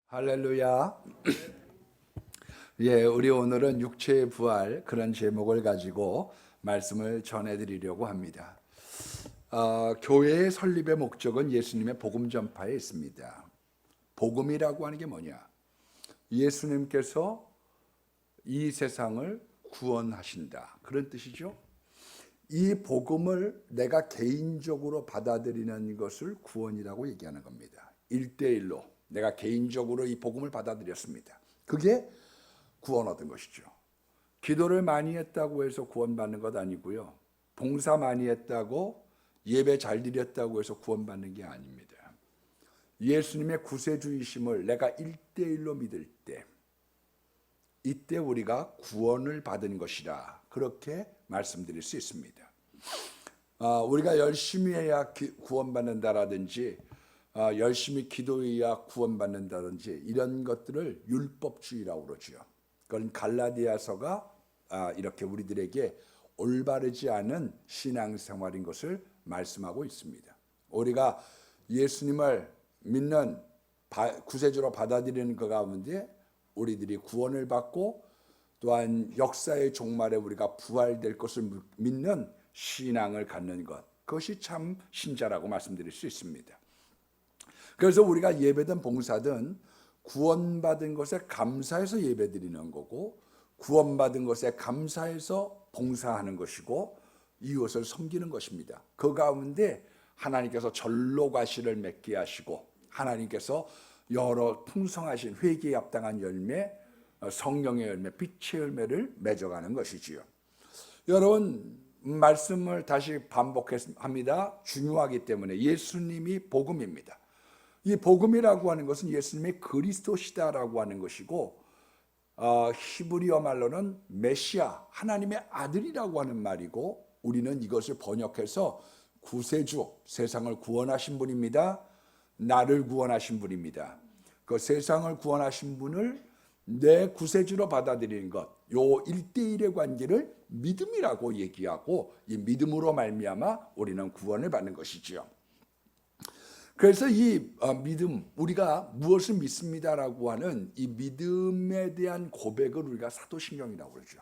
할렐루야. 예, 우리 오늘은 육체의 부활 그런 제목을 가지고 말씀을 전해드리려고 합니다. 교회의 설립의 목적은 예수님의 복음 전파에 있습니다. 복음이라고 하는 게 뭐냐? 예수님께서 이 세상을 구원하신다, 그런 뜻이죠. 이 복음을 내가 개인적으로 받아들이는 것을 구원이라고 얘기하는 겁니다. 1대1로 내가 개인적으로 이 복음을 받아들였습니다. 그게 구원 얻은 것이죠. 기도를 많이 했다고 해서 구원받는 것 아니고요, 봉사 많이 했다고 예배 잘 드렸다고 해서 구원받는 게 아닙니다. 예수님의 구세주이심을 내가 1대1로 믿을 때, 이때 우리가 구원을 받은 것이라, 그렇게 말씀드릴 수 있습니다. 우리가 열심히 해야 구원받는다라든지 열심히 기도해야 구원받는다든지 이런 것들을 율법주의라고 그러죠. 그건 갈라디아서가 이렇게 우리들에게 올바르지 않은 신앙생활인 것을 말씀하고 있습니다. 우리가 예수님을 믿는 구세주로 받아들이는 것 가운데 우리들이 구원을 받고 또한 역사의 종말에 우리가 부활될 것을 믿는 신앙을 갖는 것, 그것이 참 신자라고 말씀드릴 수 있습니다. 그래서 우리가 예배든 봉사든 구원받은 것에 감사해서 예배드리는 거고, 구원받은 것에 감사해서 봉사하는 것이고, 이웃을 섬기는 것입니다. 그 가운데 하나님께서 전로과실을 맺게 하시고, 하나님께서 여러 풍성하신 회개에 합당한 열매, 성령의 열매, 빛의 열매를 맺어가는 것이지요. 여러분, 말씀을 다시 반복합니다. 중요하기 때문에 예수님이 복음입니다. 이 복음이라고 하는 것은 예수님의 그리스도시다라고 하는 것이고, 히브리어 말로는 메시아, 하나님의 아들이라고 하는 말이고, 우리는 이것을 번역해서 구세주, 세상을 구원하신 분입니다. 나를 구원하신 분입니다. 그 세상을 구원하신 분을 내 구세주로 받아들이는 것, 요 1대1의 관계를 믿음이라고 얘기하고, 이 믿음으로 말미암아 우리는 구원을 받는 것이지요. 그래서 이 믿음, 우리가 무엇을 믿습니다라고 하는 이 믿음에 대한 고백을 우리가 사도신경이라고 그러죠.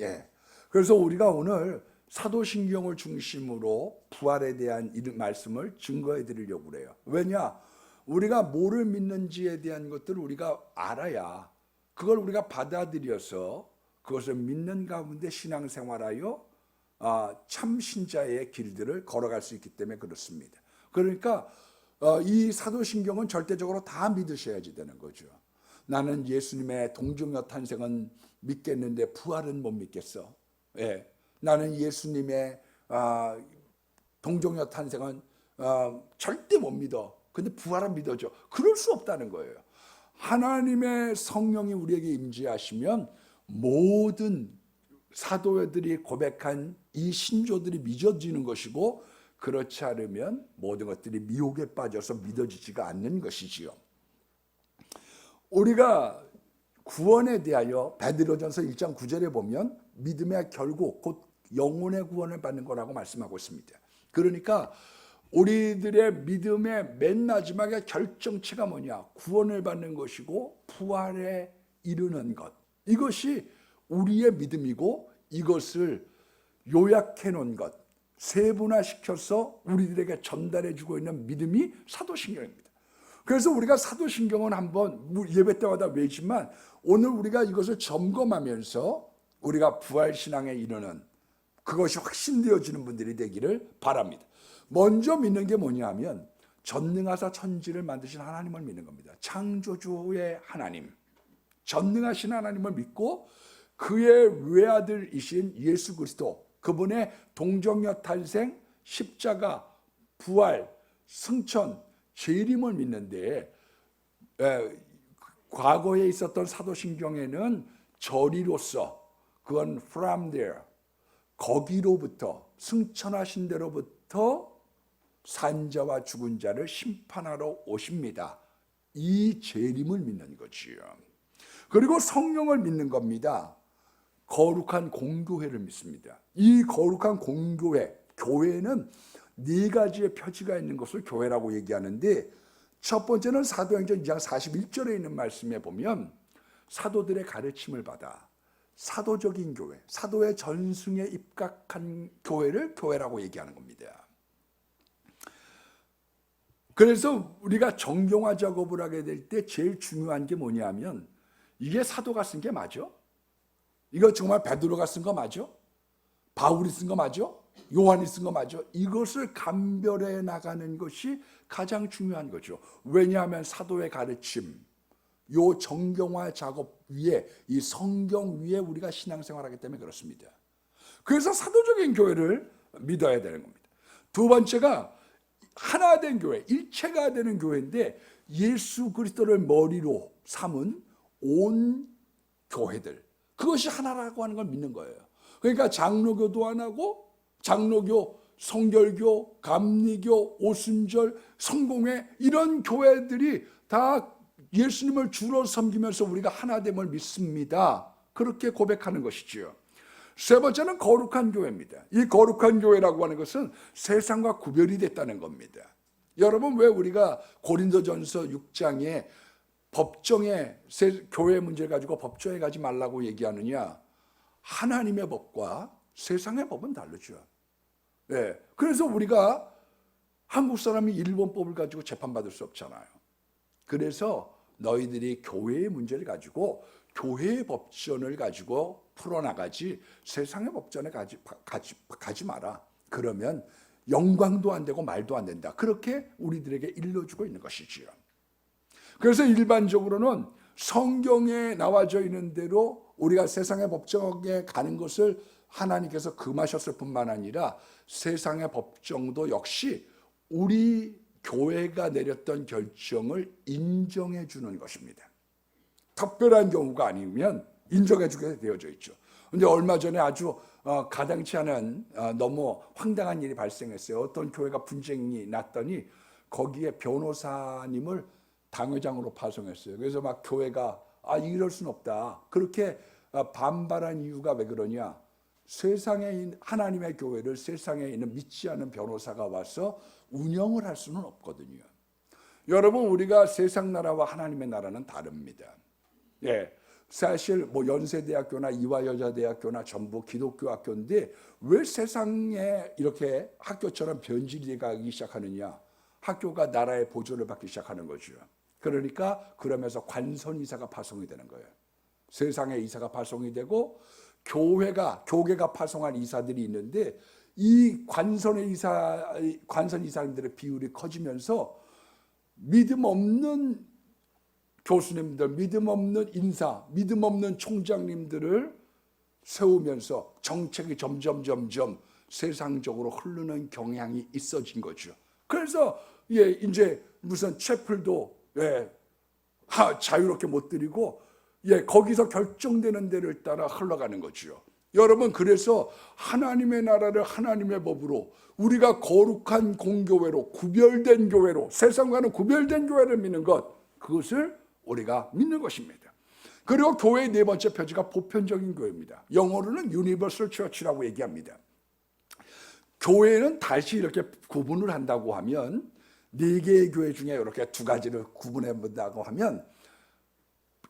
예. 그래서 우리가 오늘 사도신경을 중심으로 부활에 대한 이 말씀을 증거해 드리려고 그래요. 왜냐? 우리가 뭐를 믿는지에 대한 것들을 우리가 알아야 그걸 우리가 받아들여서 그것을 믿는 가운데 신앙생활하여 참 신자의 길들을 걸어갈 수 있기 때문에 그렇습니다. 그러니까 이 사도신경은 절대적으로 다 믿으셔야지 되는 거죠. 나는 예수님의 동정녀 탄생은 믿겠는데 부활은 못 믿겠어. 예. 나는 예수님의 동정녀 탄생은 절대 못 믿어. 근데 부활은 믿어줘. 그럴 수 없다는 거예요. 하나님의 성령이 우리에게 임재하시면 모든 사도들이 고백한 이 신조들이 믿어지는 것이고, 그렇지 않으면 모든 것들이 미혹에 빠져서 믿어지지가 않는 것이지요. 우리가 구원에 대하여 베드로전서 1장 9절에 보면 믿음의 결국 곧 영혼의 구원을 받는 거라고 말씀하고 있습니다. 그러니까 우리들의 믿음의 맨 마지막에 결정체가 뭐냐? 구원을 받는 것이고 부활에 이르는 것. 이것이 우리의 믿음이고, 이것을 요약해 놓은 것, 세분화시켜서 우리들에게 전달해 주고 있는 믿음이 사도신경입니다. 그래서 우리가 사도신경은 한번 예배 때마다 외지만, 오늘 우리가 이것을 점검하면서 우리가 부활신앙에 이르는 그것이 확신되어지는 분들이 되기를 바랍니다. 먼저 믿는 게 뭐냐 하면 전능하사 천지를 만드신 하나님을 믿는 겁니다. 창조주의 하나님, 전능하신 하나님을 믿고 그의 외아들이신 예수 그리스도, 그분의 동정녀 탄생, 십자가, 부활, 승천, 재림을 믿는데, 과거에 있었던 사도신경에는 저리로서, 그건 from there, 거기로부터, 승천하신 데로부터 산자와 죽은 자를 심판하러 오십니다. 이 재림을 믿는 거지요. 그리고 성령을 믿는 겁니다. 거룩한 공교회를 믿습니다. 이 거룩한 공교회, 교회는 네 가지의 표지가 있는 것을 교회라고 얘기하는데, 첫 번째는 사도행전 2장 41절에 있는 말씀에 보면 사도들의 가르침을 받아 사도적인 교회, 사도의 전승에 입각한 교회를 교회라고 얘기하는 겁니다. 그래서 우리가 정경화 작업을 하게 될 때 제일 중요한 게 뭐냐면 이게 사도가 쓴 게 맞아? 이거 정말 베드로가 쓴 거 맞아? 바울이 쓴 거 맞아? 요한이 쓴 거 맞아? 이것을 감별해 나가는 것이 가장 중요한 거죠. 왜냐하면 사도의 가르침, 요 정경화 작업 위에, 이 성경 위에 우리가 신앙생활하기 때문에 그렇습니다. 그래서 사도적인 교회를 믿어야 되는 겁니다. 두 번째가 하나 된 교회, 일체가 되는 교회인데 예수 그리스도를 머리로 삼은 온 교회들, 그것이 하나라고 하는 걸 믿는 거예요. 그러니까 장로교도 하나고, 장로교, 성결교, 감리교, 오순절, 성공회, 이런 교회들이 다 예수님을 주로 섬기면서 우리가 하나됨을 믿습니다. 그렇게 고백하는 것이지요. 세 번째는 거룩한 교회입니다. 이 거룩한 교회라고 하는 것은 세상과 구별이 됐다는 겁니다. 여러분, 왜 우리가 고린도전서 6장에 법정에 교회 문제를 가지고 법정에 가지 말라고 얘기하느냐? 하나님의 법과 세상의 법은 다르죠. 네. 그래서 우리가 한국 사람이 일본법을 가지고 재판받을 수 없잖아요. 그래서 너희들이 교회의 문제를 가지고 교회의 법전을 가지고 풀어나가지 세상의 법전에 가지 마라. 그러면 영광도 안 되고 말도 안 된다. 그렇게 우리들에게 일러주고 있는 것이지요. 그래서 일반적으로는 성경에 나와져 있는 대로 우리가 세상의 법정에 가는 것을 하나님께서 금하셨을 뿐만 아니라 세상의 법정도 역시 우리 교회가 내렸던 결정을 인정해 주는 것입니다. 특별한 경우가 아니면 인정해 주게 되어져 있죠. 그런데 얼마 전에 아주 가당치 않은 너무 황당한 일이 발생했어요. 어떤 교회가 분쟁이 났더니 거기에 변호사님을 당회장으로 파송했어요. 그래서 막 교회가 이럴 수는 없다. 그렇게 반발한 이유가 왜 그러냐? 세상에 있는 하나님의 교회를 세상에 있는 믿지 않는 변호사가 와서 운영을 할 수는 없거든요. 여러분, 우리가 세상 나라와 하나님의 나라는 다릅니다. 예, 사실 뭐 연세대학교나 이화여자대학교나 전부 기독교 학교인데 왜 세상에 이렇게 학교처럼 변질이 가기 시작하느냐? 학교가 나라의 보조를 받기 시작하는 거죠. 그러니까 그러면서 관선이사가 파송이 되는 거예요. 세상에 이사가 파송이 되고 교계가 파송한 이사들이 있는데 이 관선 이사님들의 비율이 커지면서 믿음 없는 교수님들, 믿음 없는 인사, 믿음 없는 총장님들을 세우면서 정책이 점점 세상적으로 흐르는 경향이 있어진 거죠. 그래서 이제 무슨 채플도 자유롭게 못 드리고 거기서 결정되는 데를 따라 흘러가는 거죠. 여러분, 그래서 하나님의 나라를 하나님의 법으로 우리가 거룩한 공교회로 구별된 교회로 세상과는 구별된 교회를 믿는 것, 그것을 우리가 믿는 것입니다. 그리고 교회의 네 번째 표지가 보편적인 교회입니다. 영어로는 Universal Church라고 얘기합니다. 교회는 다시 이렇게 구분을 한다고 하면 네 개의 교회 중에 이렇게 두 가지를 구분해 본다고 하면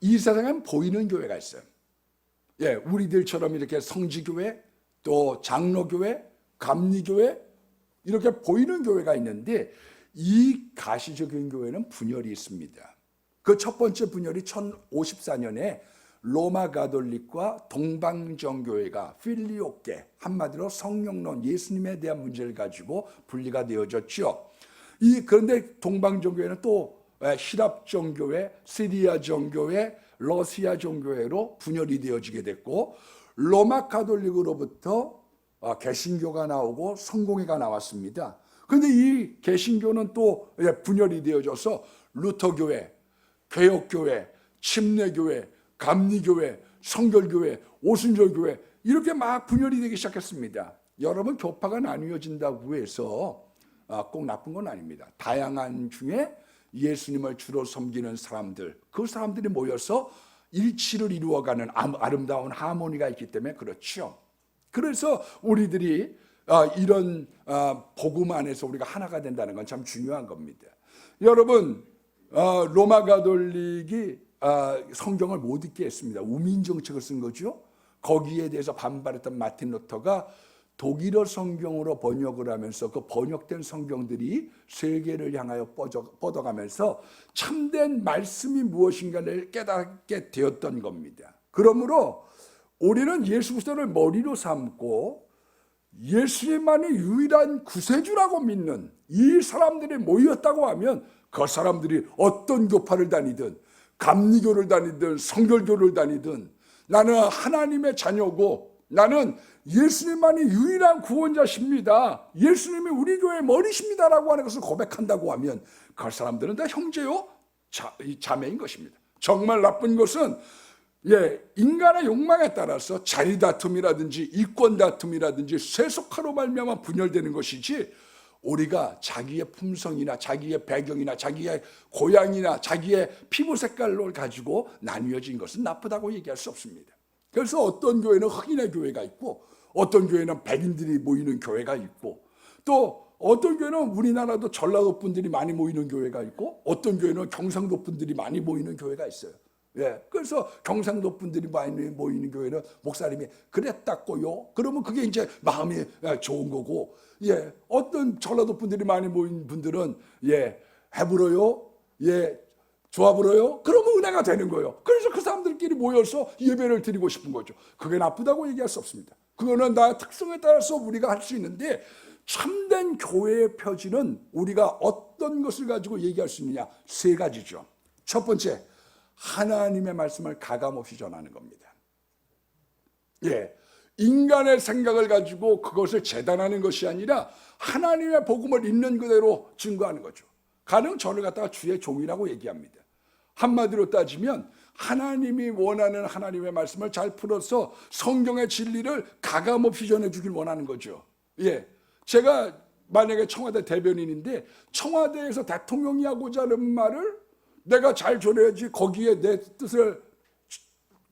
이 세상엔 보이는 교회가 있어요. 우리들처럼 이렇게 성지교회, 또 장로교회, 감리교회, 이렇게 보이는 교회가 있는데 이 가시적인 교회는 분열이 있습니다. 그 첫 번째 분열이 1054년에 로마 가톨릭과 동방정교회가 필리오께, 한마디로 성령론, 예수님에 대한 문제를 가지고 분리가 되어졌죠. 그런데 동방정교회는 또 히랍 정교회, 시리아 정교회, 러시아 정교회로 분열이 되어지게 됐고, 로마 가톨릭으로부터 개신교가 나오고 성공회가 나왔습니다. 그런데 이 개신교는 또 분열이 되어져서 루터교회, 개혁교회, 침례교회, 감리교회, 성결교회, 오순절교회, 이렇게 막 분열이 되기 시작했습니다. 여러분, 교파가 나뉘어진다고 해서 꼭 나쁜 건 아닙니다. 다양한 중에 예수님을 주로 섬기는 사람들, 그 사람들이 모여서 일치를 이루어가는 아름다운 하모니가 있기 때문에 그렇죠. 그래서 우리들이 이런 복음 안에서 우리가 하나가 된다는 건 참 중요한 겁니다. 여러분, 로마 가톨릭이 성경을 못 읽게 했습니다. 우민 정책을 쓴 거죠. 거기에 대해서 반발했던 마틴 루터가 독일어 성경으로 번역을 하면서 그 번역된 성경들이 세계를 향하여 뻗어가면서 참된 말씀이 무엇인가를 깨닫게 되었던 겁니다. 그러므로 우리는 예수 그리스도를 머리로 삼고 예수님만이 유일한 구세주라고 믿는 이 사람들이 모였다고 하면 그 사람들이 어떤 교파를 다니든 감리교를 다니든 성결교를 다니든 나는 하나님의 자녀고 나는 예수님만이 유일한 구원자십니다. 예수님이 우리 교회의 머리십니다라고 하는 것을 고백한다고 하면 그 사람들은 다 형제요 자매인 것입니다. 정말 나쁜 것은 인간의 욕망에 따라서 자리 다툼이라든지 이권 다툼이라든지 세속화로 말미암아 분열되는 것이지 우리가 자기의 품성이나 자기의 배경이나 자기의 고향이나 자기의 피부 색깔을 가지고 나뉘어진 것은 나쁘다고 얘기할 수 없습니다. 그래서 어떤 교회는 흑인의 교회가 있고 어떤 교회는 백인들이 모이는 교회가 있고 또 어떤 교회는 우리나라도 전라도 분들이 많이 모이는 교회가 있고 어떤 교회는 경상도 분들이 많이 모이는 교회가 있어요. 그래서 경상도 분들이 많이 모이는 교회는 목사님이 그랬다고요. 그러면 그게 이제 마음이 좋은 거고, 어떤 전라도 분들이 많이 모인 분들은 해불어요, 조합을어요. 그러면 은혜가 되는 거예요. 그래서 그 사람들끼리 모여서 예배를 드리고 싶은 거죠. 그게 나쁘다고 얘기할 수 없습니다. 그거는 나 특성에 따라서 우리가 할 수 있는데 참된 교회의 표지는 우리가 어떤 것을 가지고 얘기할 수 있느냐, 세 가지죠. 첫 번째, 하나님의 말씀을 가감없이 전하는 겁니다. 인간의 생각을 가지고 그것을 재단하는 것이 아니라 하나님의 복음을 있는 그대로 증거하는 거죠. 가령 저를 갖다가 주의 종이라고 얘기합니다. 한마디로 따지면 하나님이 원하는 하나님의 말씀을 잘 풀어서 성경의 진리를 가감없이 전해주길 원하는 거죠. 제가 만약에 청와대 대변인인데 청와대에서 대통령이 하고자 하는 말을 내가 잘 전해야지 거기에 내 뜻을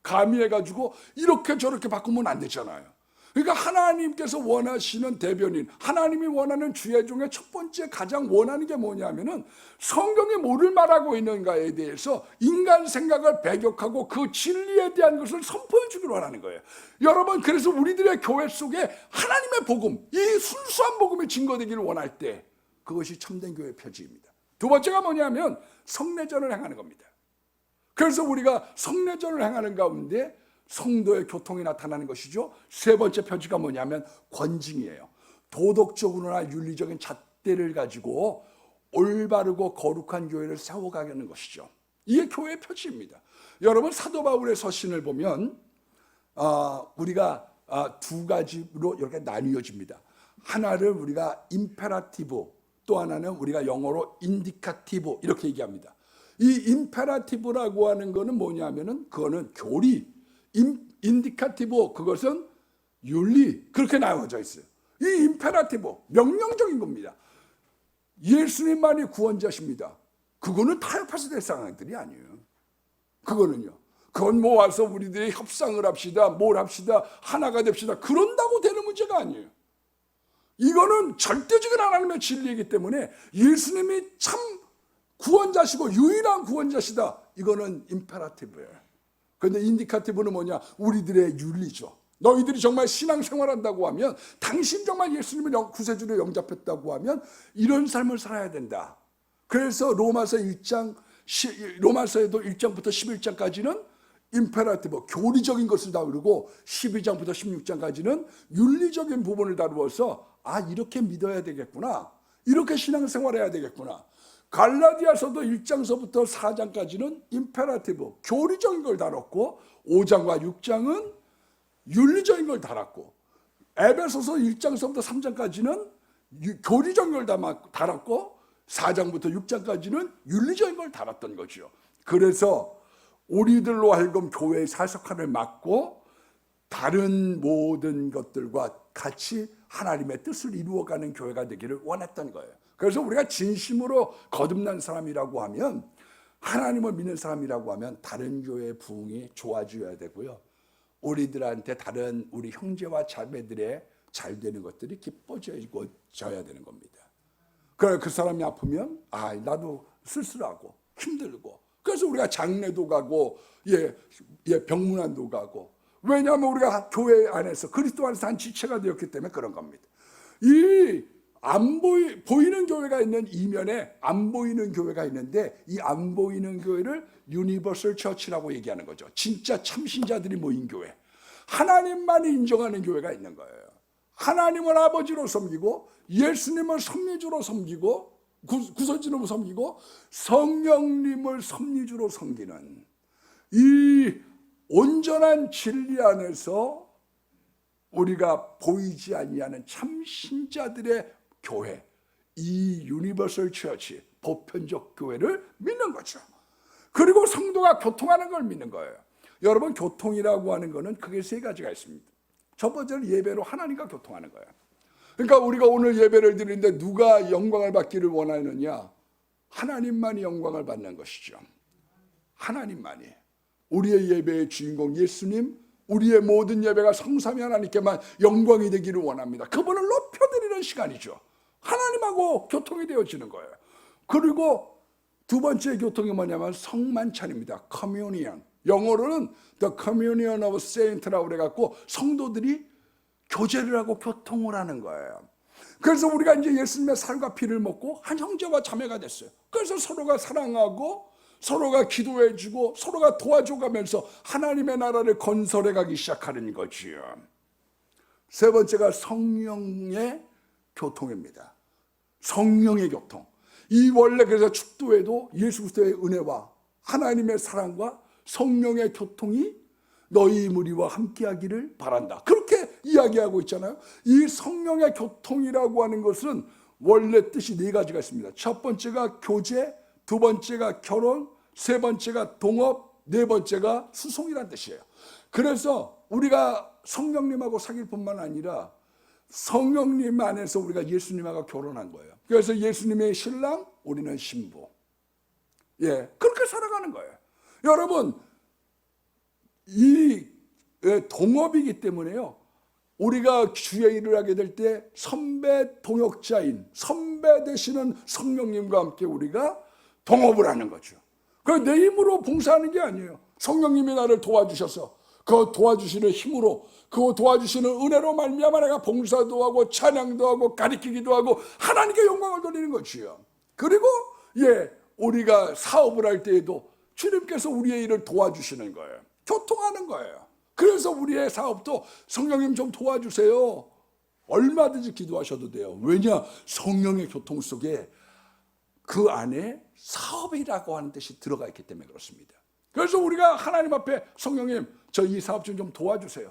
가미해가지고 이렇게 저렇게 바꾸면 안 되잖아요. 그러니까 하나님께서 원하시는 대변인, 하나님이 원하는 주의 중에 첫 번째 가장 원하는 게 뭐냐면은 성경에 뭐를 말하고 있는가에 대해서 인간 생각을 배격하고 그 진리에 대한 것을 선포해 주기로 원하는 거예요. 여러분, 그래서 우리들의 교회 속에 하나님의 복음, 이 순수한 복음이 증거되기를 원할 때 그것이 참된 교회의 표지입니다. 두 번째가 뭐냐면 성례전을 행하는 겁니다. 그래서 우리가 성례전을 행하는 가운데 성도의 교통이 나타나는 것이죠. 세 번째 표지가 뭐냐면 권징이에요. 도덕적으로나 윤리적인 잣대를 가지고 올바르고 거룩한 교회를 세워가는 것이죠. 이게 교회의 표지입니다. 여러분, 사도 바울의 서신을 보면 우리가 두 가지로 이렇게 나뉘어집니다. 하나를 우리가 임페라티브, 또 하나는 우리가 영어로 인디카티브 이렇게 얘기합니다. 이 임페라티브라고 하는 거는 뭐냐면은 그거는 교리, 인디카티브 그것은 윤리, 그렇게 나눠져 있어요. 이 임페라티브 명령적인 겁니다. 예수님만이 구원자십니다. 그거는 타협해서 될 상황들이 아니에요. 그건 뭐 와서 우리들이 협상을 합시다, 뭘 합시다, 하나가 됩시다, 그런다고 되는 문제가 아니에요. 이거는 절대적인 하나님의 진리이기 때문에 예수님이 참 구원자시고 유일한 구원자시다. 이거는 임페라티브예요. 그런데 인디카티브는 뭐냐? 우리들의 윤리죠. 너희들이 정말 신앙생활한다고 하면, 당신 정말 예수님을 구세주로 영접했다고 하면 이런 삶을 살아야 된다. 그래서 로마서에도 1장부터 11장까지는 임페라티브, 교리적인 것을 다루고 12장부터 16장까지는 윤리적인 부분을 다루어서 이렇게 믿어야 되겠구나, 이렇게 신앙생활해야 되겠구나. 갈라디아서도 1장서부터 4장까지는 임페라티브, 교리적인 걸 다뤘고 5장과 6장은 윤리적인 걸 다뤘고 에베소서 1장서부터 3장까지는 교리적인 걸 다뤘고 4장부터 6장까지는 윤리적인 걸 다뤘던 거죠. 그래서 우리들로 하여금 교회의 사역함을 맡고 다른 모든 것들과 같이 하나님의 뜻을 이루어가는 교회가 되기를 원했던 거예요. 그래서 우리가 진심으로 거듭난 사람이라고 하면, 하나님을 믿는 사람이라고 하면 다른 교회의 부흥이 좋아져야 되고요, 우리들한테 다른 우리 형제와 자매들의 잘 되는 것들이 기뻐져야 되는 겁니다. 그래, 그 사람이 아프면 나도 쓸쓸하고 힘들고. 그래서 우리가 장례도 가고 병문안도 가고. 왜냐하면 우리가 교회 안에서 그리스도 안에서 한 지체가 되었기 때문에 그런 겁니다. 이 안 보이는 교회가 있는 이면에 안 보이는 교회가 있는데, 이 안 보이는 교회를 유니버설 처치라고 얘기하는 거죠. 진짜 참신자들이 모인 교회, 하나님만이 인정하는 교회가 있는 거예요. 하나님을 아버지로 섬기고 예수님을 섭리주로 섬기고 구설주로 섬기고 성령님을 섭리주로 섬기는 이 온전한 진리 안에서 우리가 보이지 아니하는 참신자들의 교회, 이 유니버설 처치, 보편적 교회를 믿는 거죠. 그리고 성도가 교통하는 걸 믿는 거예요. 여러분, 교통이라고 하는 거는 크게 세 가지가 있습니다. 첫 번째는 예배로 하나님과 교통하는 거예요. 그러니까 우리가 오늘 예배를 드리는데 누가 영광을 받기를 원하느냐? 하나님만이 영광을 받는 것이죠. 하나님만이. 우리의 예배의 주인공 예수님, 우리의 모든 예배가 성삼위 하나님께만 영광이 되기를 원합니다. 그분을 높여드리는 시간이죠. 하나님하고 교통이 되어지는 거예요. 그리고 두 번째 교통이 뭐냐면 성만찬입니다. 커뮤니언. 영어로는 The Communion of Saints라고 그래갖고 성도들이 교제를 하고 교통을 하는 거예요. 그래서 우리가 이제 예수님의 살과 피를 먹고 한 형제와 자매가 됐어요. 그래서 서로가 사랑하고 서로가 기도해주고 서로가 도와줘가면서 하나님의 나라를 건설해가기 시작하는 거지요. 세 번째가 성령의 교통입니다. 성령의 교통. 이 원래 그래서 축도에도 예수 그리스도의 은혜와 하나님의 사랑과 성령의 교통이 너희 무리와 함께하기를 바란다. 그렇게 이야기하고 있잖아요. 이 성령의 교통이라고 하는 것은 원래 뜻이 네 가지가 있습니다. 첫 번째가 교제, 두 번째가 결혼, 세 번째가 동업, 네 번째가 수송이란 뜻이에요. 그래서 우리가 성령님하고 사귈 뿐만 아니라 성령님 안에서 우리가 예수님하고 결혼한 거예요. 그래서 예수님의 신랑, 우리는 신부. 그렇게 살아가는 거예요. 여러분, 이 동업이기 때문에요. 우리가 주의 일을 하게 될 때 선배 동역자인, 선배 되시는 성령님과 함께 우리가 동업을 하는 거죠. 내 힘으로 봉사하는 게 아니에요. 성령님이 나를 도와주셔서 그 도와주시는 힘으로, 그 도와주시는 은혜로 말미암아 내가 봉사도 하고 찬양도 하고 가르치기도 하고 하나님께 영광을 돌리는 거지요. 그리고 우리가 사업을 할 때에도 주님께서 우리의 일을 도와주시는 거예요. 교통하는 거예요. 그래서 우리의 사업도 성령님 좀 도와주세요. 얼마든지 기도하셔도 돼요. 왜냐? 성령의 교통 속에 그 안에 사업이라고 하는 뜻이 들어가 있기 때문에 그렇습니다. 그래서 우리가 하나님 앞에 성령님, 저 이 사업 좀 도와주세요.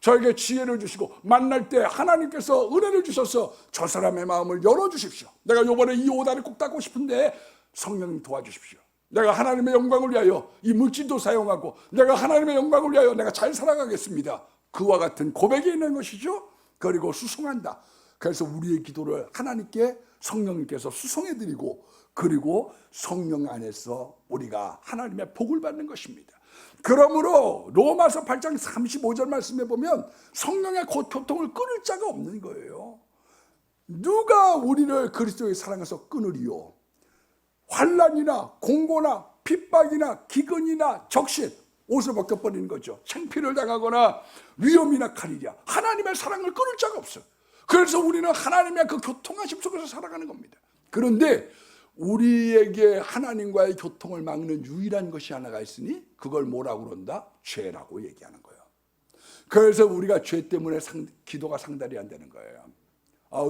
저에게 지혜를 주시고 만날 때 하나님께서 은혜를 주셔서 저 사람의 마음을 열어주십시오. 내가 요번에 이 오다를 꼭 닦고 싶은데 성령님 도와주십시오. 내가 하나님의 영광을 위하여 이 물질도 사용하고 내가 하나님의 영광을 위하여 내가 잘 살아가겠습니다. 그와 같은 고백이 있는 것이죠. 그리고 수송한다. 그래서 우리의 기도를 하나님께 성령님께서 수송해드리고 그리고 성령 안에서 우리가 하나님의 복을 받는 것입니다. 그러므로 로마서 8장 35절 말씀에 보면 성령의 교통을 끊을 자가 없는 거예요. 누가 우리를 그리스도의 사랑에서 끊으리요? 환난이나 공고나 핍박이나 기근이나 적신, 옷을 벗겨버리는 거죠. 창피를 당하거나 위험이나 칼이랴. 하나님의 사랑을 끊을 자가 없어요. 그래서 우리는 하나님의 그 교통하심 속에서 살아가는 겁니다. 그런데 우리에게 하나님과의 교통을 막는 유일한 것이 하나가 있으니 그걸 뭐라고 그런다? 죄라고 얘기하는 거예요. 그래서 우리가 죄 때문에 기도가 상달이 안 되는 거예요.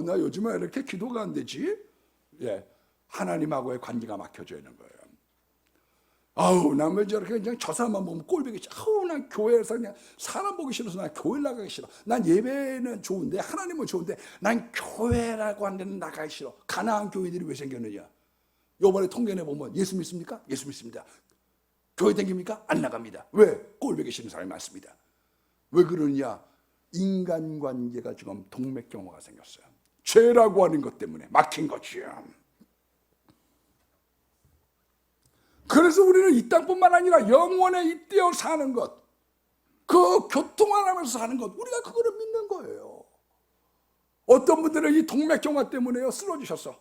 나 요즘에 이렇게 기도가 안 되지? 하나님하고의 관계가 막혀져 있는 거예요. 난 왜 저렇게 그냥 저 사람만 보면 꼴보기 싫어. 난 교회에서 그냥 사람 보기 싫어서 난 교회 나가기 싫어. 난 예배는 좋은데 하나님은 좋은데 난 교회라고 하는 데는 나가기 싫어. 가나안 교회들이 왜 생겼느냐? 요번에 통계내 보면 예수 믿습니까? 예수 믿습니다. 교회 다닙니까? 안 나갑니다. 왜? 꼴보기 싫은 사람이 많습니다. 왜 그러냐? 인간관계가 지금 동맥경화가 생겼어요. 죄라고 하는 것 때문에 막힌 것이야. 그래서 우리는 이 땅뿐만 아니라 영원에 잇대어 사는 것, 그 교통을 하면서 사는 것, 우리가 그거를 믿는 거예요. 어떤 분들은 이 동맥경화 때문에요 쓰러지셨어.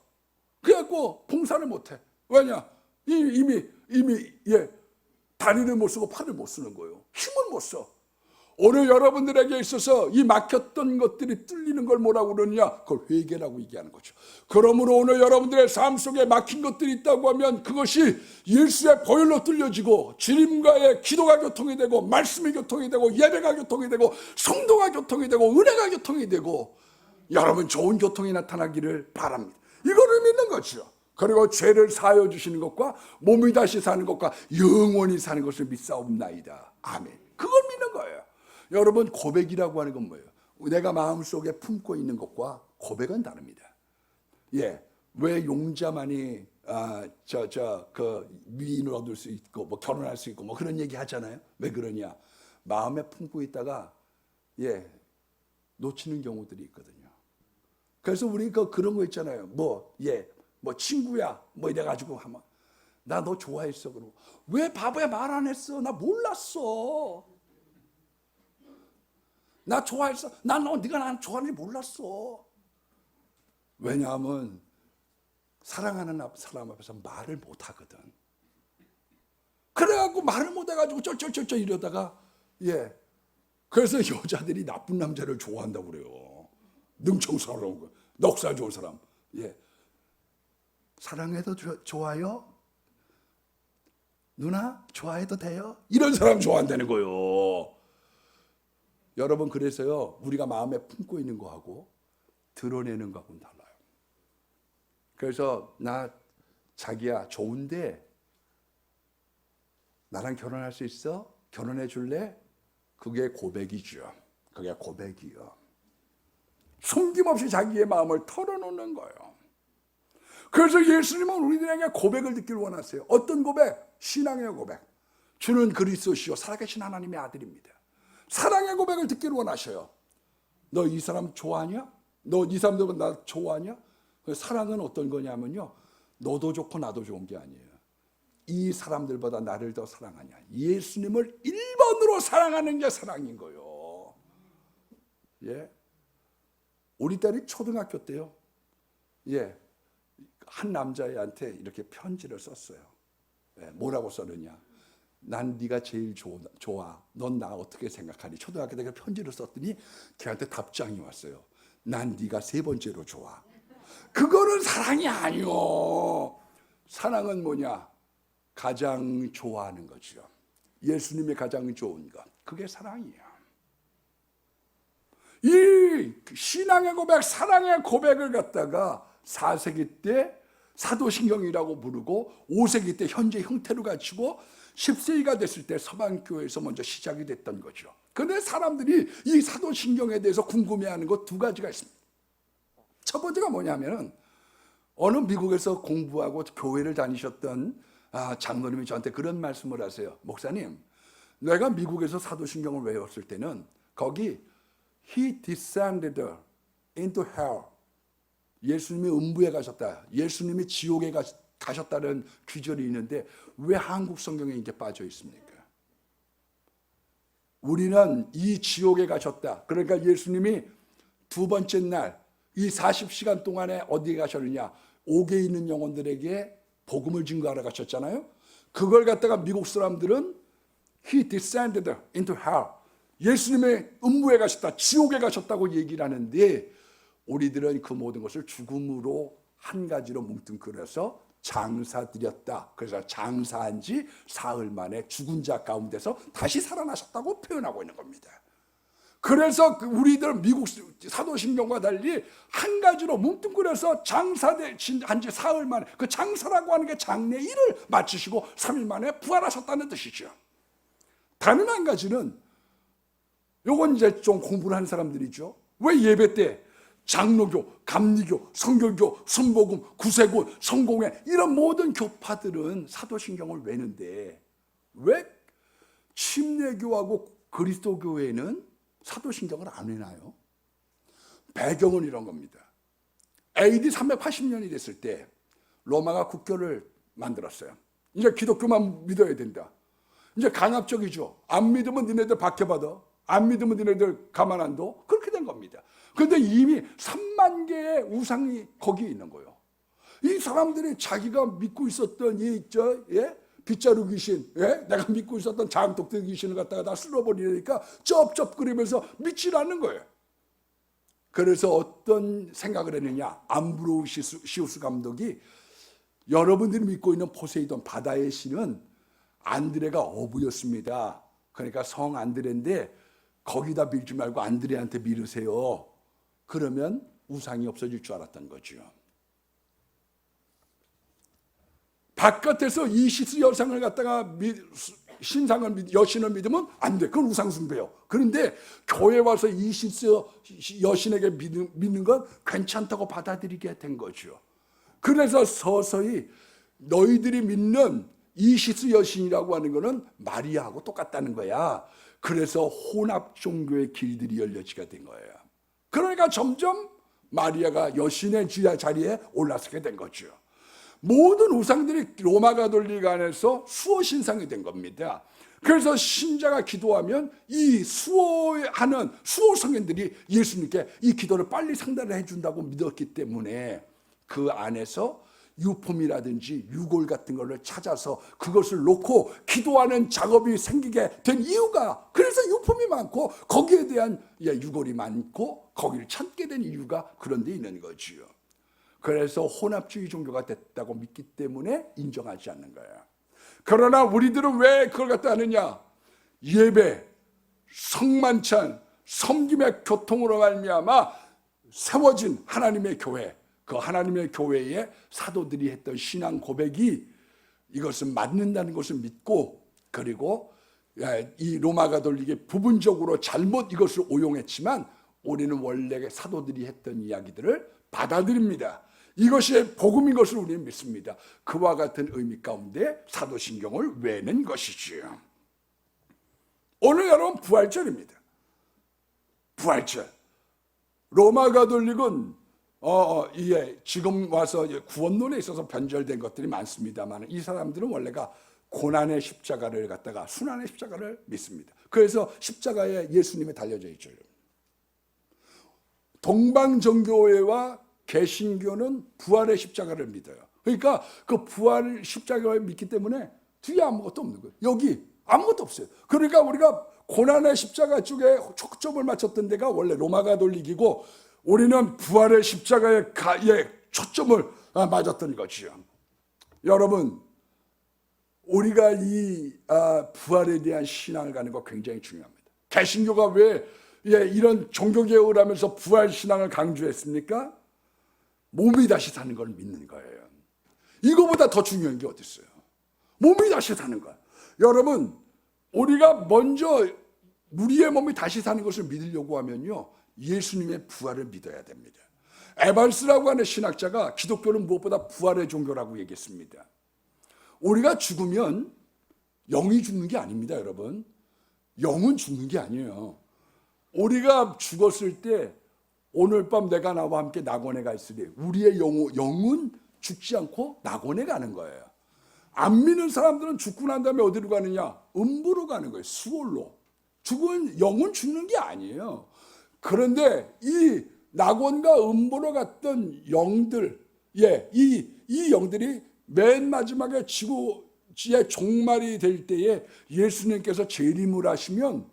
그래갖고 봉사를 못해. 왜냐? 이미 다리를 못 쓰고 팔을 못 쓰는 거예요. 힘을 못 써. 오늘 여러분들에게 있어서 이 막혔던 것들이 뚫리는 걸 뭐라고 그러냐? 그걸 회개라고 얘기하는 거죠. 그러므로 오늘 여러분들의 삶 속에 막힌 것들이 있다고 하면 그것이 예수의 보혈로 뚫려지고 주님과의 기도가 교통이 되고 말씀이 교통이 되고 예배가 교통이 되고 성도가 교통이 되고 은혜가 교통이 되고 여러분 좋은 교통이 나타나기를 바랍니다. 이거를 믿는 거죠. 그리고 죄를 사하여 주시는 것과 몸이 다시 사는 것과 영원히 사는 것을 믿사옵나이다. 아멘. 그걸 믿는 거예요. 여러분 고백이라고 하는 건 뭐예요? 내가 마음속에 품고 있는 것과 고백은 다릅니다. 왜 용자만이 미인을 얻을 수 있고 뭐 결혼할 수 있고 뭐 그런 얘기 하잖아요. 왜 그러냐? 마음에 품고 있다가 놓치는 경우들이 있거든요. 그래서 우리 그런 거 있잖아요. 뭐 친구야 뭐 이래가지고 하면 나 너 좋아했어. 그러고 왜 바보야 말 안 했어? 나 몰랐어. 나 좋아했어. 네가 난 좋아하는지 몰랐어. 왜냐하면 사랑하는 사람 앞에서 말을 못 하거든. 그래갖고 말을 못 해가지고 쩔쩔쩔쩔 이러다가 그래서 여자들이 나쁜 남자를 좋아한다고 그래요. 능청스러운 거, 넉살 좋은 사람. 사랑해도 좋아요? 누나 좋아해도 돼요? 이런 사람 좋아한다는 거예요. 여러분 그래서요 우리가 마음에 품고 있는 거하고 드러내는 거하고는 달라요. 그래서 나 자기야 좋은데 나랑 결혼할 수 있어? 결혼해 줄래? 그게 고백이죠. 그게 고백이요. 숨김없이 자기의 마음을 털어놓는 거예요. 그래서 예수님은 우리들에게 고백을 듣기를 원하세요. 어떤 고백? 신앙의 고백. 주는 그리스도시요 살아계신 하나님의 아들입니다. 사랑의 고백을 듣기를 원하셔요. 너 이 사람 좋아하냐? 너 이 사람들은 나 좋아하냐? 사랑은 어떤 거냐면요. 너도 좋고 나도 좋은 게 아니에요. 이 사람들보다 나를 더 사랑하냐? 예수님을 1번으로 사랑하는 게 사랑인 거예요. 우리 딸이 초등학교 때요. 한 남자애한테 이렇게 편지를 썼어요. 뭐라고 썼느냐? 난 네가 제일 좋아. 넌 나 어떻게 생각하니? 초등학교 때 편지를 썼더니 걔한테 답장이 왔어요. 난 네가 3번째로 좋아. 그거는 사랑이 아니요. 사랑은 뭐냐? 가장 좋아하는 거죠. 예수님이 가장 좋은 것. 그게 사랑이야. 이 신앙의 고백, 사랑의 고백을 갖다가 4세기 때 사도신경이라고 부르고 5세기 때 현재 형태로 갖추고 10세기가 됐을 때 서방교회에서 먼저 시작이 됐던 거죠. 그런데 사람들이 이 사도신경에 대해서 궁금해하는 것 2가지가 있습니다. 첫 번째가 뭐냐면 어느 미국에서 공부하고 교회를 다니셨던 장로님이 저한테 그런 말씀을 하세요. 목사님, 내가 미국에서 사도신경을 외웠을 때는 거기 He descended into hell. 예수님이 음부에 가셨다. 예수님이 지옥에 가셨다는 귀절이 있는데 왜 한국 성경에 이제 빠져 있습니까? 우리는 이 지옥에 가셨다. 그러니까 예수님이 2번째 날 이 40시간 동안에 어디에 가셨느냐? 옥에 있는 영혼들에게 복음을 증거하러 가셨잖아요. 그걸 갖다가 미국 사람들은 He descended into hell. 예수님의 음부에 가셨다, 지옥에 가셨다고 얘기를 하는데 우리들은 그 모든 것을 죽음으로 한 가지로 뭉뚱그려서 장사드렸다. 그래서 장사한 지 사흘 만에 죽은 자 가운데서 다시 살아나셨다고 표현하고 있는 겁니다. 그래서 우리들 미국 사도신경과 달리 한 가지로 뭉뚱그려서 장사한 지 사흘 만에 그 장사라고 하는 게 장래일을 마치시고 3일 만에 부활하셨다는 뜻이죠. 다른 한 가지는 요건 이제 좀 공부를 한 사람들이죠. 왜 예배 때 장로교, 감리교, 성결교, 순복음, 구세군, 성공회 이런 모든 교파들은 사도신경을 외는데 왜 침례교하고 그리스도교회는 사도신경을 안 외나요? 배경은 이런 겁니다. AD 380년이 됐을 때 로마가 국교를 만들었어요. 이제 기독교만 믿어야 된다. 이제 강압적이죠. 안 믿으면 니네들 박해받아. 안 믿으면 니네들 가만 안 둬. 그렇게 된 겁니다. 그런데 이미 3만 개의 우상이 거기에 있는 거예요. 이 사람들이 자기가 믿고 있었던 빗자루 귀신, 내가 믿고 있었던 장독대 귀신을 갖다가 다 쓸어버리니까 쩝쩝거리면서 믿질 않는 거예요. 그래서 어떤 생각을 했느냐, 암브로시우스 감독이 여러분들이 믿고 있는 포세이돈, 바다의 신은 안드레가 어부였습니다. 그러니까 성 안드레인데 거기다 밀지 말고 안드레한테 밀으세요. 그러면 우상이 없어질 줄 알았던 거죠. 바깥에서 이시스 여상을 갖다가 여신을 믿으면 안 돼. 그건 우상숭배요. 그런데 교회 와서 이시스 여신에게 믿는 건 괜찮다고 받아들이게 된 거죠. 그래서 서서히 너희들이 믿는 이시스 여신이라고 하는 거는 마리아하고 똑같다는 거야. 그래서 혼합 종교의 길들이 열려지게 된 거예요. 그러니까 점점 마리아가 여신의 자리에 올라서게 된 거죠. 모든 우상들이 로마 가톨릭 안에서 수호 신상이 된 겁니다. 그래서 신자가 기도하면 이 수호하는 수호 성인들이 예수님께 이 기도를 빨리 상달을 해준다고 믿었기 때문에 그 안에서 유품이라든지 유골 같은 것을 찾아서 그것을 놓고 기도하는 작업이 생기게 된 이유가, 그래서 유품이 많고 거기에 대한 유골이 많고 거기를 찾게 된 이유가 그런 데 있는 거지요. 그래서 혼합주의 종교가 됐다고 믿기 때문에 인정하지 않는 거예요. 그러나 우리들은 왜 그걸 갖다 하느냐? 예배, 성만찬, 섬김의 교통으로 말미암아 세워진 하나님의 교회, 그 하나님의 교회에 사도들이 했던 신앙 고백이 이것은 맞는다는 것을 믿고, 그리고 이 로마 가톨릭이 부분적으로 잘못 이것을 오용했지만 우리는 원래 사도들이 했던 이야기들을 받아들입니다. 이것이 복음인 것을 우리는 믿습니다. 그와 같은 의미 가운데 사도신경을 외는 것이지요. 오늘 여러분 부활절입니다. 부활절. 로마 가톨릭은 지금 와서 구원론에 있어서 변절된 것들이 많습니다만 이 사람들은 원래가 고난의 십자가를 갖다가 순환의 십자가를 믿습니다. 그래서 십자가에 예수님이 달려져 있죠. 동방정교회와 개신교는 부활의 십자가를 믿어요. 그러니까 그 부활 십자가를 믿기 때문에 뒤에 아무것도 없는 거예요. 여기 아무것도 없어요. 그러니까 우리가 고난의 십자가 쪽에 초점을 맞췄던 데가 원래 로마 가톨릭이고 우리는 부활의 십자가에 초점을 맞았던 것이요. 여러분, 우리가 이 부활에 대한 신앙을 가는 거 굉장히 중요합니다. 개신교가 왜 이런 종교개혁을 하면서 부활 신앙을 강조했습니까? 몸이 다시 사는 걸 믿는 거예요. 이거보다 더 중요한 게 어디 있어요? 몸이 다시 사는 거야. 여러분, 우리가 먼저 우리의 몸이 다시 사는 것을 믿으려고 하면요, 예수님의 부활을 믿어야 됩니다. 에반스라고 하는 신학자가 기독교는 무엇보다 부활의 종교라고 얘기했습니다. 우리가 죽으면 영이 죽는 게 아닙니다, 여러분. 영은 죽는 게 아니에요. 우리가 죽었을 때 오늘 밤 내가 나와 함께 낙원에 가 있으리, 우리의 영은 죽지 않고 낙원에 가는 거예요. 안 믿는 사람들은 죽고 난 다음에 어디로 가느냐? 음부로 가는 거예요. 수월로. 영은 죽는 게 아니에요. 그런데 이 낙원과 음부로 갔던 영들, 이 영들이 맨 마지막에 지구의 종말이 될 때에 예수님께서 재림을 하시면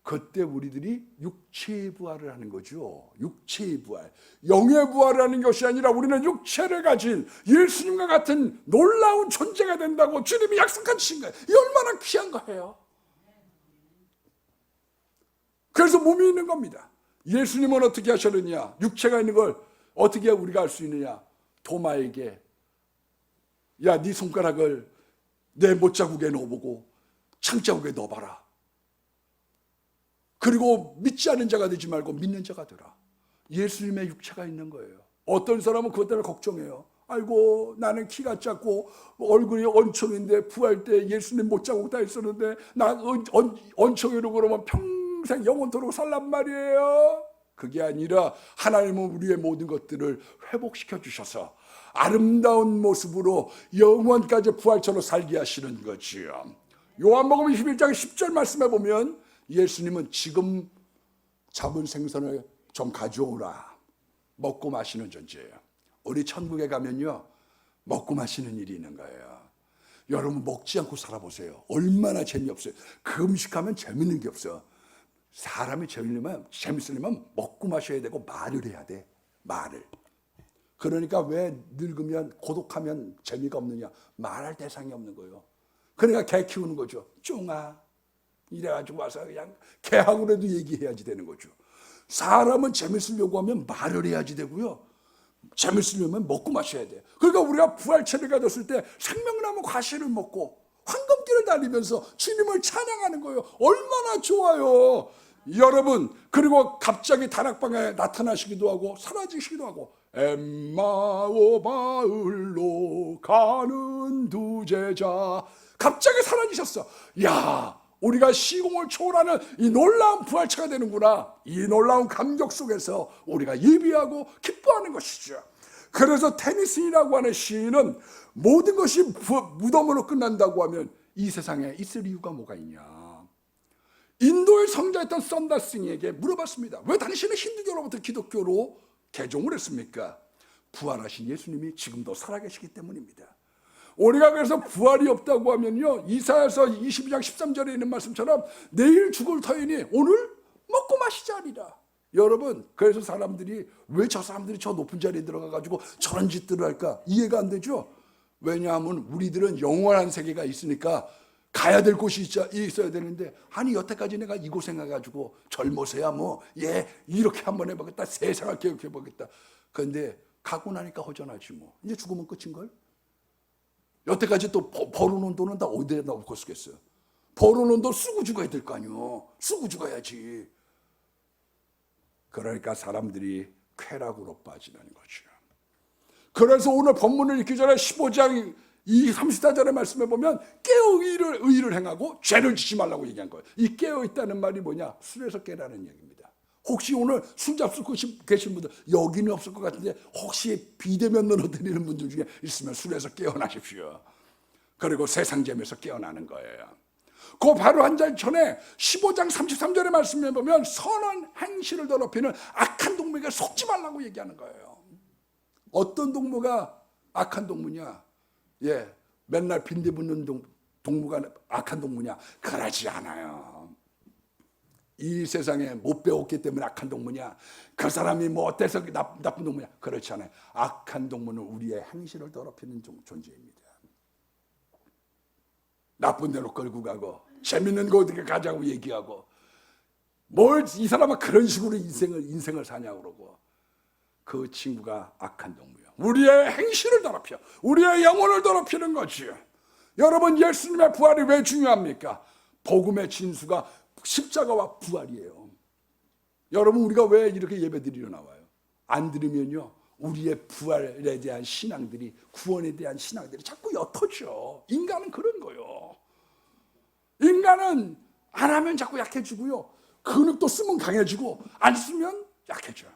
그때 우리들이 육체의 부활을 하는 거죠. 육체의 부활. 영의 부활을 하는 것이 아니라 우리는 육체를 가진 예수님과 같은 놀라운 존재가 된다고 주님이 약속하신 거예요. 이 얼마나 귀한 거예요. 그래서 몸이 있는 겁니다. 예수님은 어떻게 하셨느냐? 육체가 있는 걸 어떻게 우리가 알 수 있느냐? 도마에게 야, 네 손가락을 내 못자국에 넣어보고 창자국에 넣어봐라. 그리고 믿지 않는 자가 되지 말고 믿는 자가 되라. 예수님의 육체가 있는 거예요. 어떤 사람은 그것 때문에 걱정해요. 아이고, 나는 키가 작고 얼굴이 언총인데 부활 때 예수님 못자국 다 있었는데 나 언총이로 그러면 평생 영원토록 살란 말이에요. 그게 아니라 하나님은 우리의 모든 것들을 회복시켜 주셔서 아름다운 모습으로 영원까지 부활처럼 살게 하시는 거지요. 요한복음 21장 10절 말씀에 보면 예수님은 지금 잡은 생선을 좀 가져오라. 먹고 마시는 존재예요. 우리 천국에 가면요, 먹고 마시는 일이 있는 거예요. 여러분 먹지 않고 살아보세요. 얼마나 재미없어요. 그 음식하면 재밌는 게 없어. 사람이 재밌으려면 먹고 마셔야 되고 말을 해야 돼. 말을. 그러니까 왜 늙으면 고독하면 재미가 없느냐. 말할 대상이 없는 거예요. 그러니까 개 키우는 거죠. 쫑아 이래가지고 와서 그냥 개하고라도 얘기해야지 되는 거죠. 사람은 재밌으려고 하면 말을 해야지 되고요. 재밌으려면 먹고 마셔야 돼. 그러니까 우리가 부활체를 가졌을 때 생명나무 과실을 먹고 황금길을 달리면서 주님을 찬양하는 거예요. 얼마나 좋아요. 여러분, 그리고 갑자기 다락방에 나타나시기도 하고 사라지시기도 하고, 엠마오 마을로 가는 두 제자, 갑자기 사라지셨어. 야, 우리가 시공을 초월하는 이 놀라운 부활체가 되는구나. 이 놀라운 감격 속에서 우리가 예비하고 기뻐하는 것이죠. 그래서 테니슨이라고 하는 시인은 모든 것이 무덤으로 끝난다고 하면 이 세상에 있을 이유가 뭐가 있냐. 인도의 성자였던 썬다싱에게 물어봤습니다. 왜 당신은 힌두교로부터 기독교로 개종을 했습니까? 부활하신 예수님이 지금도 살아계시기 때문입니다. 우리가 그래서 부활이 없다고 하면요, 이사야서 22장 13절에 있는 말씀처럼 내일 죽을 터이니 오늘 먹고 마시지 않으리라. 여러분, 그래서 사람들이 왜 저 사람들이 저 높은 자리에 들어가가지고 저런 짓들을 할까 이해가 안 되죠. 왜냐하면 우리들은 영원한 세계가 있으니까 가야 될 곳이 있어야 되는데, 아니 여태까지 내가 이곳에 가가지고 젊어서야 이렇게 한번 해보겠다, 세상을 개혁해보겠다. 그런데 가고 나니까 허전하지 뭐. 이제 죽으면 끝인걸. 여태까지 또 벌어놓은 돈은 다 어디에 넣고 쓰겠어요. 벌어놓은 돈 쓰고 죽어야 될 거 아니요. 쓰고 죽어야지. 그러니까 사람들이 쾌락으로 빠지는 거죠. 그래서 오늘 본문을 읽기 전에 15장 이 34절의 말씀에 보면 깨어 의를 행하고 죄를 짓지 말라고 얘기한 거예요. 이 깨어 있다는 말이 뭐냐? 술에서 깨라는 얘기입니다. 혹시 오늘 술 잡수고 계신 분들 여기는 없을 것 같은데 혹시 비대면 넣어드리는 분들 중에 있으면 술에서 깨어나십시오. 그리고 세상 재미에서 깨어나는 거예요. 그 바로 한 달 전에 15장 33절의 말씀에 보면 선한 행실을 더럽히는 악한 동무에게 속지 말라고 얘기하는 거예요. 어떤 동무가 악한 동무냐? 맨날 빈대 붙는 동무가 악한 동무냐? 그러지 않아요. 이 세상에 못 배웠기 때문에 악한 동무냐? 그 사람이 뭐 어때서 나쁜 동무냐? 그렇지 않아요. 악한 동무는 우리의 행실을 더럽히는 존재입니다. 나쁜 데로 끌고 가고 재밌는 거 어떻게 가자고 얘기하고, 뭘 이 사람은 그런 식으로 인생을 사냐고 그러고, 그 친구가 악한 동무예요. 우리의 행실을 더럽혀, 우리의 영혼을 더럽히는 거지요. 여러분, 예수님의 부활이 왜 중요합니까? 복음의 진수가 십자가와 부활이에요. 여러분, 우리가 왜 이렇게 예배드리러 나와요? 안 들으면요, 우리의 부활에 대한 신앙들이, 구원에 대한 신앙들이 자꾸 옅어져. 인간은 그런 거예요. 인간은 안 하면 자꾸 약해지고요, 근육도 쓰면 강해지고 안 쓰면 약해져.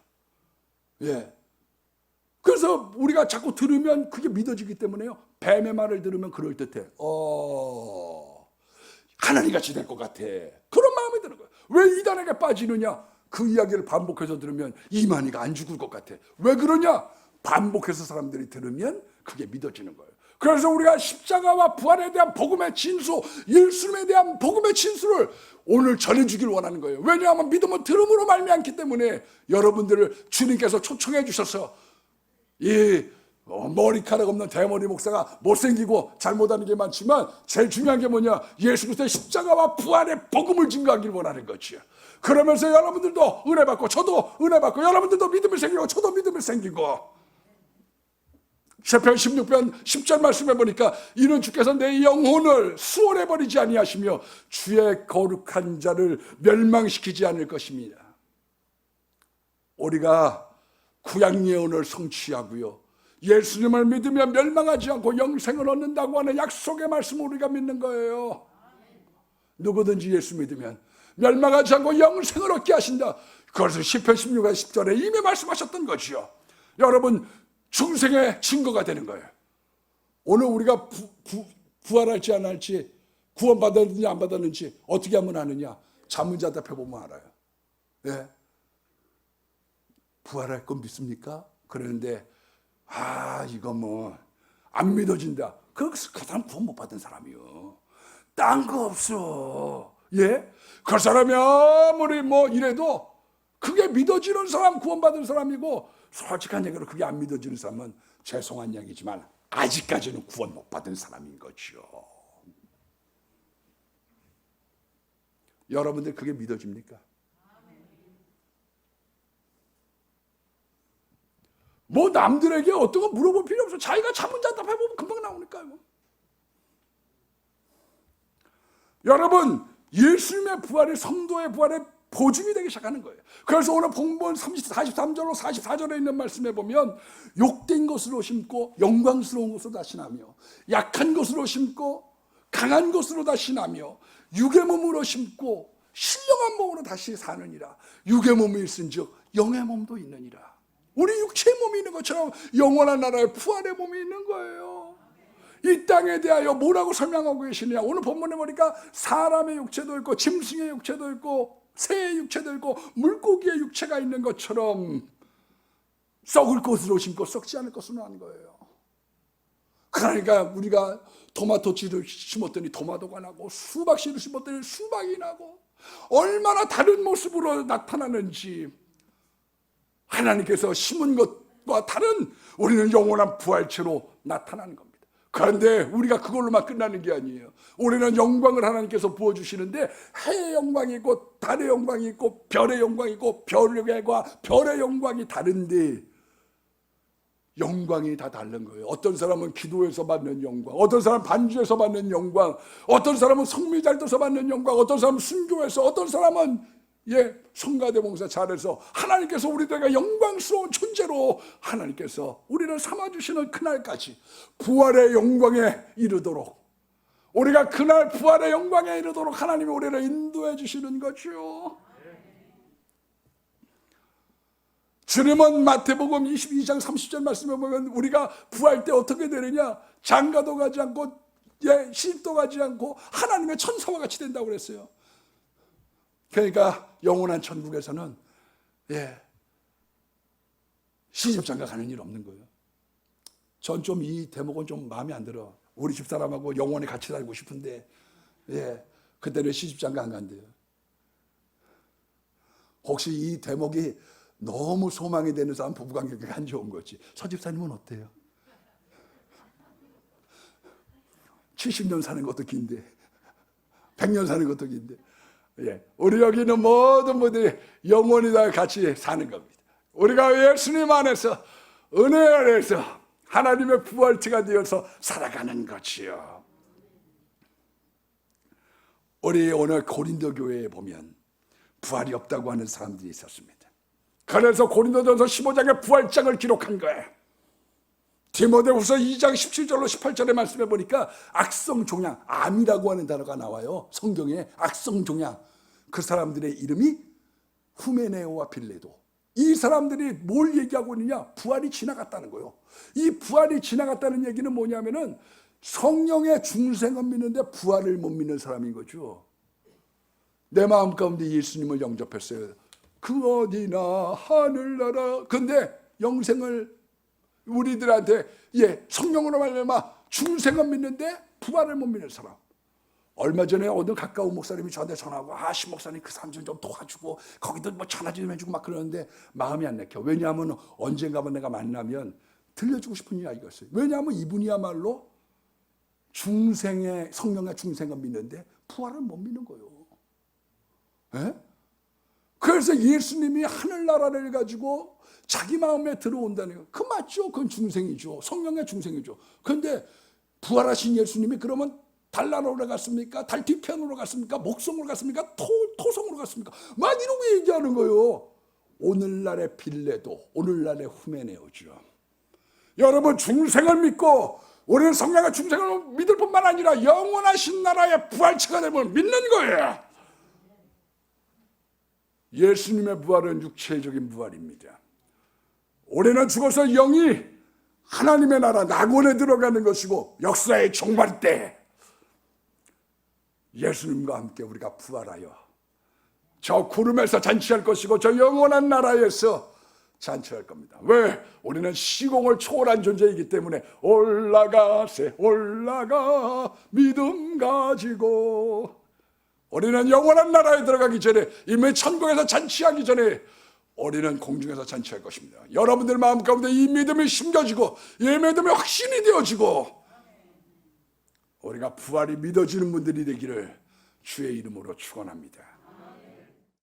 그래서 우리가 자꾸 들으면 그게 믿어지기 때문에요, 뱀의 말을 들으면 그럴듯해. 하나님같이 될 것 같아. 그런 마음이 드는 거예요. 왜 이단에게 빠지느냐? 그 이야기를 반복해서 들으면 이만희가 안 죽을 것 같아. 왜 그러냐? 반복해서 사람들이 들으면 그게 믿어지는 거예요. 그래서 우리가 십자가와 부활에 대한 복음의 진수, 예수님에 대한 복음의 진수를 오늘 전해주길 원하는 거예요. 왜냐하면 믿음은 들음으로 말미암기 때문에 여러분들을 주님께서 초청해 주셔서 이 머리카락 없는 대머리 목사가 못생기고 잘못하는 게 많지만 제일 중요한 게 뭐냐? 예수 그리스도의 십자가와 부활의 복음을 증거하길 원하는 거지요. 그러면서 여러분들도 은혜 받고 저도 은혜 받고 여러분들도 믿음이 생기고 저도 믿음이 생기고, 시편 16편 10절 말씀해 보니까 이는 주께서 내 영혼을 수월해 버리지 아니하시며 주의 거룩한 자를 멸망시키지 않을 것입니다. 우리가 구약 예언을 성취하고요, 예수님을 믿으면 멸망하지 않고 영생을 얻는다고 하는 약속의 말씀을 우리가 믿는 거예요. 누구든지 예수 믿으면 멸망하지 않고 영생을 얻게 하신다. 그것을 시편 16편 10절에 이미 말씀하셨던 것이요. 여러분, 중생의 증거가 되는 거예요. 오늘 우리가 부활할지 안 할지, 구원받았는지 안 받았는지 어떻게 하면 아느냐? 자문자답해 보면 알아요. 부활할 건 믿습니까? 그러는데 이거 안 믿어진다. 그 사람 구원 못 받은 사람이요. 딴 거 없어. 예? 그 사람이 아무리 뭐 이래도 그게 믿어지는 사람 구원받은 사람이고, 솔직한 얘기로 그게 안 믿어지는 사람은 죄송한 얘기지만 아직까지는 구원 못 받은 사람인 거죠. 여러분들 그게 믿어집니까? 뭐 남들에게 어떤 거 물어볼 필요 없어. 자기가 자문자답해보면 금방 나오니까요. 여러분, 예수님의 부활이 성도의 부활의 보증이 되기 시작하는 거예요. 그래서 오늘 본문 43절로 44절에 있는 말씀에 보면, 욕된 것으로 심고 영광스러운 것으로 다시 나며, 약한 것으로 심고 강한 것으로 다시 나며, 육의 몸으로 심고 신령한 몸으로 다시 사느니라. 육의 몸이 있은즉 영의 몸도 있느니라. 우리 육체의 몸이 있는 것처럼 영원한 나라의 부활의 몸이 있는 거예요. 이 땅에 대하여 뭐라고 설명하고 계시느냐. 오늘 본문에 보니까 사람의 육체도 있고 짐승의 육체도 있고 새의 육체도 있고 물고기의 육체가 있는 것처럼 썩을 것으로 심고 썩지 않을 것으로 한 거예요. 그러니까 우리가 토마토 씨를 심었더니 토마토가 나고 수박 씨를 심었더니 수박이 나고 얼마나 다른 모습으로 나타나는지, 하나님께서 심은 것과 다른 우리는 영원한 부활체로 나타나는 겁니다. 그런데 우리가 그걸로만 끝나는 게 아니에요. 우리는 영광을 하나님께서 부어주시는데, 해의 영광이 있고 달의 영광이 있고 별의 영광이 있고 별과 별의 영광이 다른데 영광이 다 다른 거예요. 어떤 사람은 기도에서 받는 영광, 어떤 사람은 반주에서 받는 영광, 어떤 사람은 성미 잘 떠서 받는 영광, 어떤 사람은 순교해서, 어떤 사람은 성가대 봉사 잘해서 하나님께서 우리들에게 영광스러운 존재로 하나님께서 우리를 삼아주시는 그날까지 부활의 영광에 이르도록, 우리가 그날 부활의 영광에 이르도록 하나님이 우리를 인도해 주시는 거죠. 주님은 마태복음 22장 30절 말씀에 보면 우리가 부활 때 어떻게 되느냐, 장가도 가지 않고 시집도 가지 않고 하나님의 천사와 같이 된다고 그랬어요. 그러니까 영원한 천국에서는 시집장가 가는 일 없는 거예요. 전 좀 이 대목은 좀 마음에 안 들어. 우리 집사람하고 영원히 같이 살고 싶은데 그때는 시집장가 안 간대요. 혹시 이 대목이 너무 소망이 되는 사람 부부관계가 안 좋은 거지. 서집사님은 어때요? 70년 사는 것도 긴데 100년 사는 것도 긴데, 우리 여기는 모든 분들이 영원히 다 같이 사는 겁니다. 우리가 예수님 안에서 은혜 안에서 하나님의 부활체가 되어서 살아가는 것이요. 우리 오늘 고린도 교회에 보면 부활이 없다고 하는 사람들이 있었습니다. 그래서 고린도전서 15장에 부활장을 기록한 거예요. 디모데후서 2장 17절로 18절의 말씀에 보니까 악성종양, 암이라고 하는 단어가 나와요. 성경에 악성종양, 그 사람들의 이름이 후메네오와 빌레도. 이 사람들이 뭘 얘기하고 있느냐, 부활이 지나갔다는 거예요. 이 부활이 지나갔다는 얘기는 뭐냐면은 성령의 중생은 믿는데 부활을 못 믿는 사람인 거죠. 내 마음 가운데 예수님을 영접했어요. 그 어디나 하늘나라. 근데 영생을 우리들한테 성령으로 말미암아 중생은 믿는데 부활을 못 믿는 사람. 얼마 전에 어느 가까운 목사님이 저한테 전화하고, 신 목사님 그 사람 좀 도와주고 거기도 뭐 전화 좀 해주고 막 그러는데 마음이 안 내켜. 왜냐하면 언젠가만 내가 만나면 들려주고 싶은 이야기가 있어요. 왜냐하면 이분이야말로 중생의 성령의 중생은 믿는데 부활을 못 믿는 거예요. 그래서 예수님이 하늘나라를 가지고 자기 마음에 들어온다는 거, 그 맞죠? 그건 중생이죠. 성령의 중생이죠. 그런데 부활하신 예수님이 그러면 달나라로 갔습니까? 달 뒤편으로 갔습니까? 목성으로 갔습니까? 토성으로 갔습니까? 막 이러고 얘기하는 거예요. 오늘날의 빌레도, 오늘날의 후메네오죠. 여러분, 중생을 믿고 우리는 성령의 중생을 믿을 뿐만 아니라 영원하신 나라의 부활체가 되면 믿는 거예요. 예수님의 부활은 육체적인 부활입니다. 우리는 죽어서 영이 하나님의 나라 낙원에 들어가는 것이고, 역사의 종말 때 예수님과 함께 우리가 부활하여 저 구름에서 잔치할 것이고, 저 영원한 나라에서 잔치할 겁니다. 왜? 우리는 시공을 초월한 존재이기 때문에 올라가세 올라가 믿음 가지고 우리는 영원한 나라에 들어가기 전에 이미 천국에서 잔치하기 전에 우리는 공중에서 잔치할 것입니다. 여러분들 마음 가운데 이 믿음이 심겨지고 이 믿음이 확신이 되어지고 우리가 부활이 믿어지는 분들이 되기를 주의 이름으로 축원합니다.